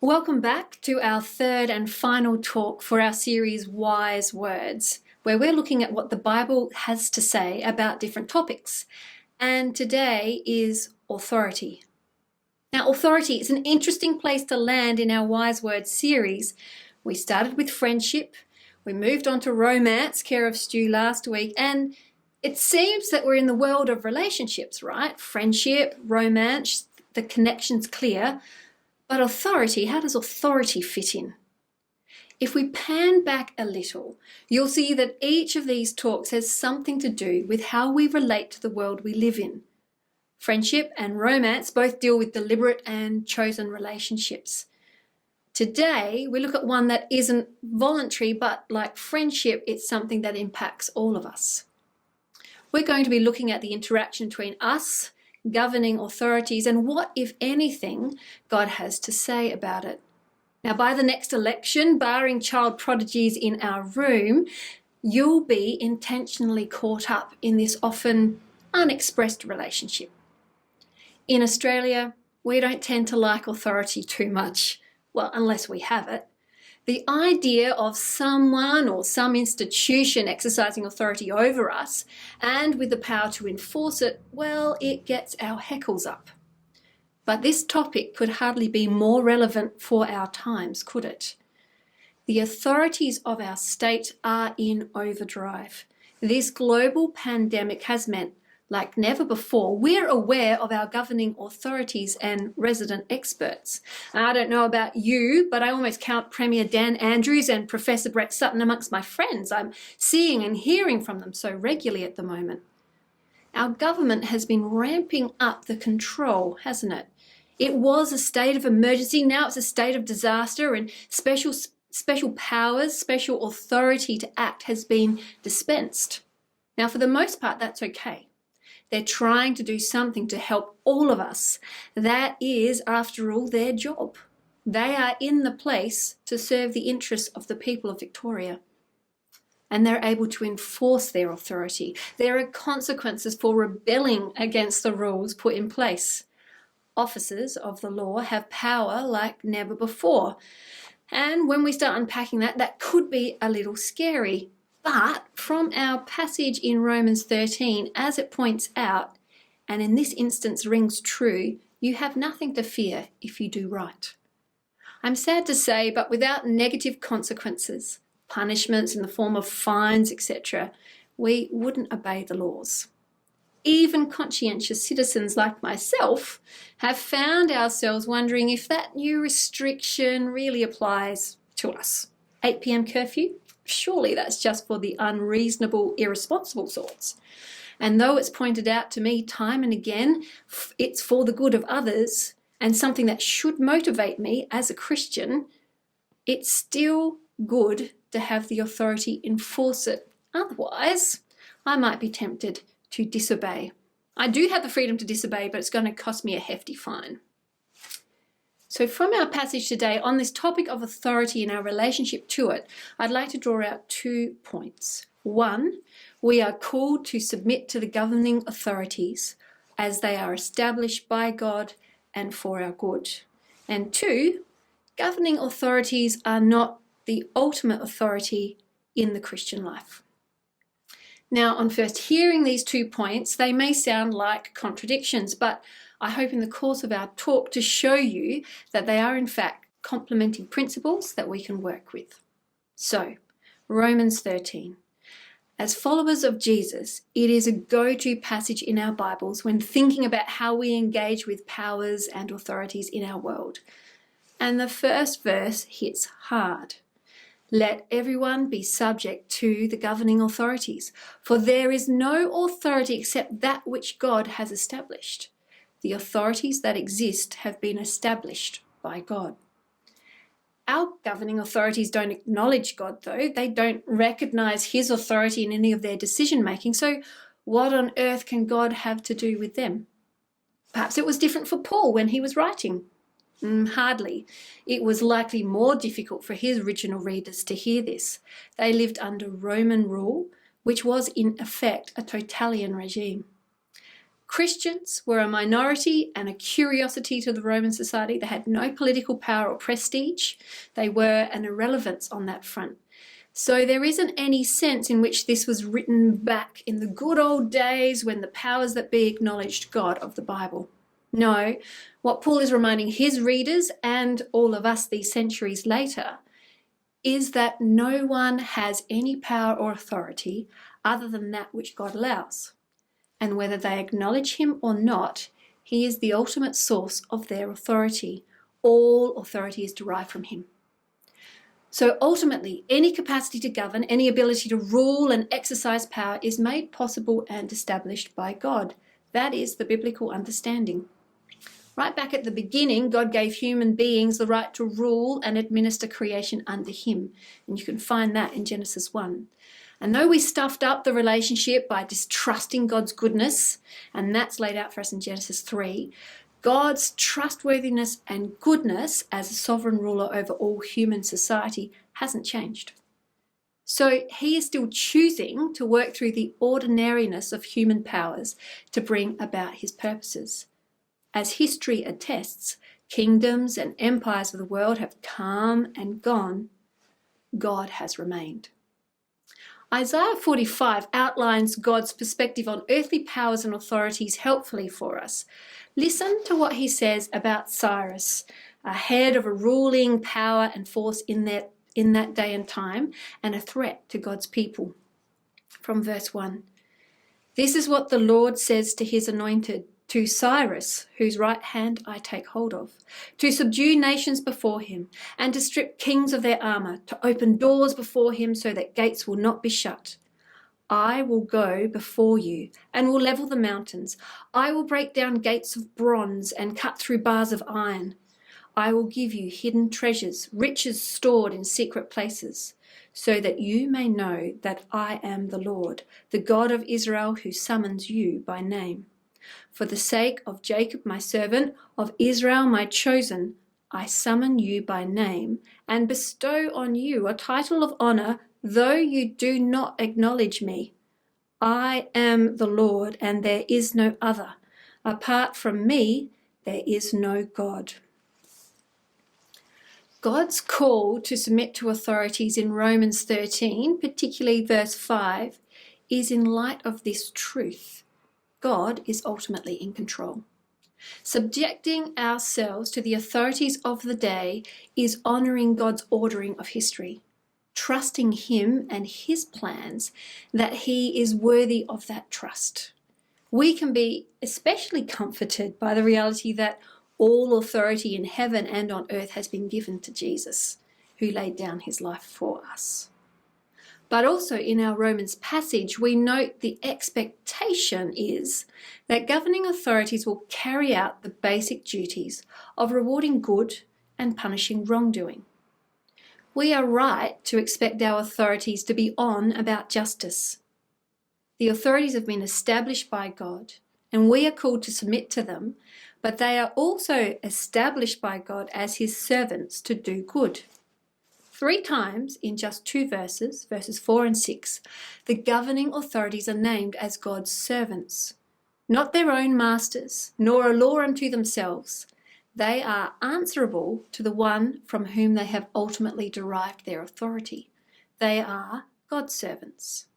Welcome back to our third and final talk for our series Wise Words, where we're looking at what the Bible has to say about different topics. And today is authority. Now, authority is an interesting place to land in our Wise Words series. We started with friendship, we moved on to romance, care of Stu last week, and it seems that we're in the world of relationships, right? Friendship, romance, the connection's clear. But authority, how does authority fit in? If we pan back a little, you'll see that each of these talks has something to do with how we relate to the world we live in. Friendship and romance both deal with deliberate and chosen relationships. Today, we look at one that isn't voluntary, but like friendship, it's something that impacts all of us. We're going to be looking at the interaction between us, governing authorities, and what, if anything, God has to say about it. Now, by the next election, barring child prodigies in our room, you'll be intentionally caught up in this often unexpressed relationship. In Australia, we don't tend to like authority too much, well, unless we have it. The idea of someone or some institution exercising authority over us and with the power to enforce it, well, it gets our heckles up. But this topic could hardly be more relevant for our times, could it? The authorities of our state are in overdrive. This global pandemic has meant, like never before, we're aware of our governing authorities and resident experts. I don't know about you, but I almost count Premier Dan Andrews and Professor Brett Sutton amongst my friends. I'm seeing and hearing from them so regularly at the moment. Our government has been ramping up the control, hasn't it? It was a state of emergency, now it's a state of disaster, and special powers, special authority to act has been dispensed. Now, for the most part, that's okay. They're trying to do something to help all of us. That is, after all, their job. They are in the place to serve the interests of the people of Victoria. And they're able to enforce their authority. There are consequences for rebelling against the rules put in place. Officers of the law have power like never before. And when we start unpacking that, that could be a little scary. But from our passage in Romans 13, as it points out, and in this instance rings true, you have nothing to fear if you do right. I'm sad to say, but without negative consequences, punishments in the form of fines, etc., we wouldn't obey the laws. Even conscientious citizens like myself have found ourselves wondering if that new restriction really applies to us. 8 p.m. curfew? Surely that's just for the unreasonable, irresponsible sorts. And though it's pointed out to me time and again, it's for the good of others and something that should motivate me as a Christian, it's still good to have the authority enforce it. Otherwise, I might be tempted to disobey. I do have the freedom to disobey, but it's going to cost me a hefty fine. So from our passage today on this topic of authority and our relationship to it, I'd like to draw out 2 points. 1, we are called to submit to the governing authorities as they are established by God and for our good. And 2, governing authorities are not the ultimate authority in the Christian life. Now, on first hearing these 2 points, they may sound like contradictions, but I hope in the course of our talk to show you that they are in fact complementing principles that we can work with. So, Romans 13. As followers of Jesus, it is a go-to passage in our Bibles when thinking about how we engage with powers and authorities in our world. And the first verse hits hard. Let everyone be subject to the governing authorities, for there is no authority except that which God has established. The authorities that exist have been established by God. Our governing authorities don't acknowledge God, though. They don't recognize his authority in any of their decision-making. So what on earth can God have to do with them? Perhaps it was different for Paul when he was writing. Hardly. It was likely more difficult for his original readers to hear this. They lived under Roman rule, which was in effect a totalitarian regime. Christians were a minority and a curiosity to the Roman society. They had no political power or prestige. They were an irrelevance on that front. So there isn't any sense in which this was written back in the good old days when the powers that be acknowledged God of the Bible. No, what Paul is reminding his readers and all of us these centuries later is that no one has any power or authority other than that which God allows. And whether they acknowledge him or not, he is the ultimate source of their authority. All authority is derived from him. So ultimately, any capacity to govern, any ability to rule and exercise power is made possible and established by God. That is the biblical understanding. Right back at the beginning, God gave human beings the right to rule and administer creation under him. And you can find that in Genesis 1. And though we stuffed up the relationship by distrusting God's goodness, and that's laid out for us in Genesis 3, God's trustworthiness and goodness as a sovereign ruler over all human society hasn't changed. So he is still choosing to work through the ordinariness of human powers to bring about his purposes. As history attests, kingdoms and empires of the world have come and gone. God has remained. Isaiah 45 outlines God's perspective on earthly powers and authorities helpfully for us. Listen to what he says about Cyrus, a head of a ruling power and force in that day and time, and a threat to God's people. From verse 1, "This is what the Lord says to his anointed, to Cyrus, whose right hand I take hold of, to subdue nations before him, and to strip kings of their armor, to open doors before him so that gates will not be shut. I will go before you and will level the mountains. I will break down gates of bronze and cut through bars of iron. I will give you hidden treasures, riches stored in secret places, so that you may know that I am the Lord, the God of Israel, who summons you by name. For the sake of Jacob my servant, of Israel my chosen, I summon you by name and bestow on you a title of honor, though you do not acknowledge me. I am the Lord, and there is no other. Apart from me, there is no God." God's call to submit to authorities in Romans 13, particularly verse 5, is in light of this truth. God is ultimately in control. Subjecting ourselves to the authorities of the day is honouring God's ordering of history, trusting him and his plans that he is worthy of that trust. We can be especially comforted by the reality that all authority in heaven and on earth has been given to Jesus, who laid down his life for us. But also in our Romans passage, we note the expectation is that governing authorities will carry out the basic duties of rewarding good and punishing wrongdoing. We are right to expect our authorities to be on about justice. The authorities have been established by God, and we are called to submit to them, but they are also established by God as his servants to do good. 3 times in just 2 verses, verses 4 and 6, the governing authorities are named as God's servants, not their own masters, nor a law unto themselves. They are answerable to the one from whom they have ultimately derived their authority. They are God's servants.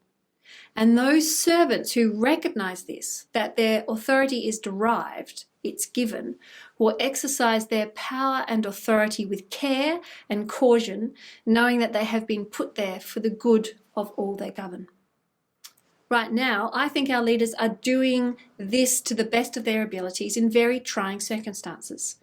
And those servants who recognize this, that their authority is derived, it's given, will exercise their power and authority with care and caution, knowing that they have been put there for the good of all they govern. Right now, I think our leaders are doing this to the best of their abilities in very trying circumstances.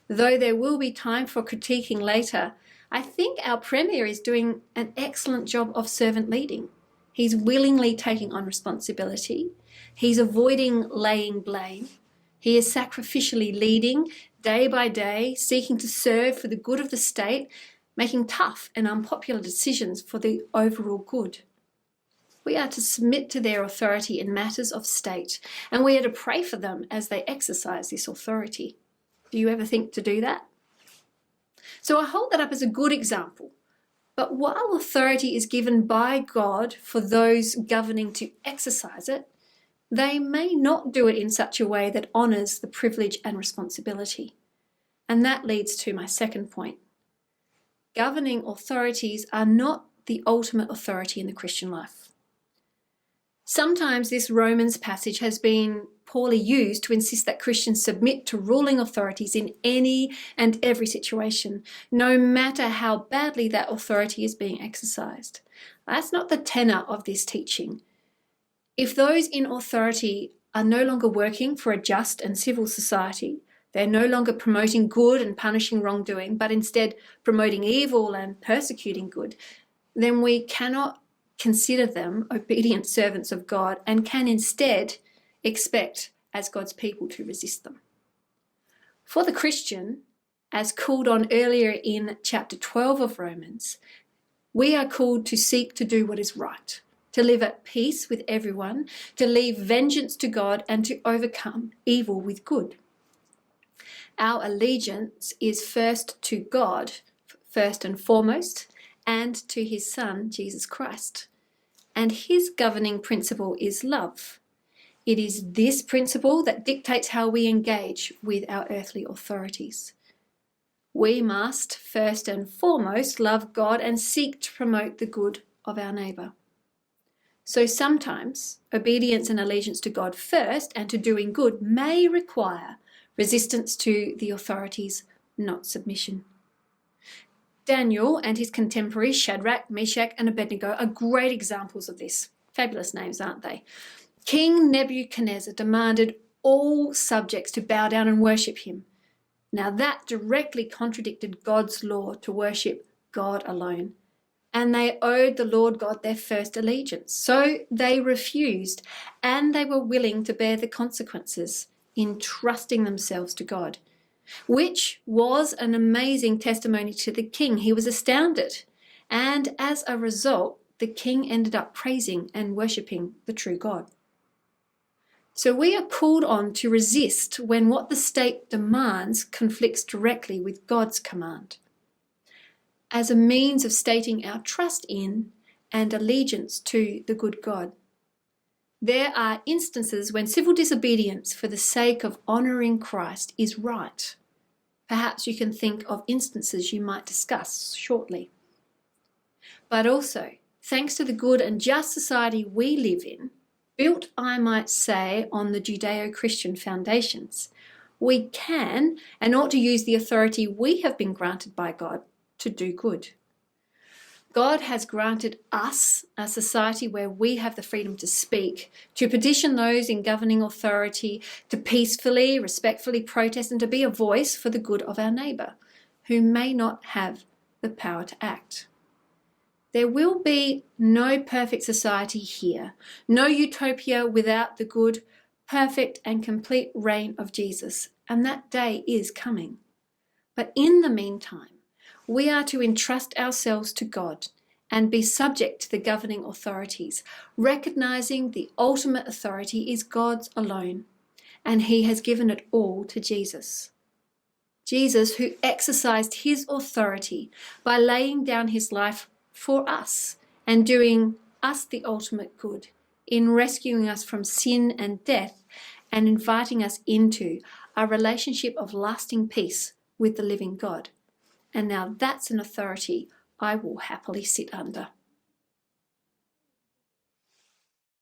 Though there will be time for critiquing later, I think our Premier is doing an excellent job of servant leading. He's willingly taking on responsibility. He's avoiding laying blame. He is sacrificially leading day by day, seeking to serve for the good of the state, making tough and unpopular decisions for the overall good. We are to submit to their authority in matters of state, and we are to pray for them as they exercise this authority. Do you ever think to do that? So I hold that up as a good example. But while authority is given by God for those governing to exercise it, they may not do it in such a way that honours the privilege and responsibility. And that leads to my second point. Governing authorities are not the ultimate authority in the Christian life. Sometimes this Romans passage has been poorly used to insist that Christians submit to ruling authorities in any and every situation, no matter how badly that authority is being exercised. That's not the tenor of this teaching. If those in authority are no longer working for a just and civil society, they're no longer promoting good and punishing wrongdoing, but instead promoting evil and persecuting good, then we cannot consider them obedient servants of God and can instead expect, as God's people, to resist them. For the Christian, as called on earlier in chapter 12 of Romans, we are called to seek to do what is right, to live at peace with everyone, to leave vengeance to God, and to overcome evil with good. Our allegiance is first to God, first and foremost, and to his Son, Jesus Christ. And his governing principle is love. It is this principle that dictates how we engage with our earthly authorities. We must first and foremost love God and seek to promote the good of our neighbour. So sometimes obedience and allegiance to God first and to doing good may require resistance to the authorities, not submission. Daniel and his contemporaries Shadrach, Meshach and Abednego are great examples of this. Fabulous names, aren't they? King Nebuchadnezzar demanded all subjects to bow down and worship him. Now that directly contradicted God's law to worship God alone. And they owed the Lord God their first allegiance. So they refused, and they were willing to bear the consequences in trusting themselves to God, which was an amazing testimony to the king. He was astounded. And as a result, the king ended up praising and worshipping the true God. So we are called on to resist when what the state demands conflicts directly with God's command, as a means of stating our trust in and allegiance to the good God. There are instances when civil disobedience for the sake of honouring Christ is right. Perhaps you can think of instances you might discuss shortly. But also, thanks to the good and just society we live in, built, I might say, on the Judeo-Christian foundations, we can and ought to use the authority we have been granted by God to do good. God has granted us a society where we have the freedom to speak, to petition those in governing authority, to peacefully, respectfully protest, and to be a voice for the good of our neighbour, who may not have the power to act. There will be no perfect society here, no utopia without the good, perfect, and complete reign of Jesus, and that day is coming. But in the meantime, we are to entrust ourselves to God and be subject to the governing authorities, recognizing the ultimate authority is God's alone, and he has given it all to Jesus. Jesus, who exercised his authority by laying down his life for us and doing us the ultimate good in rescuing us from sin and death and inviting us into a relationship of lasting peace with the living God. And now that's an authority I will happily sit under.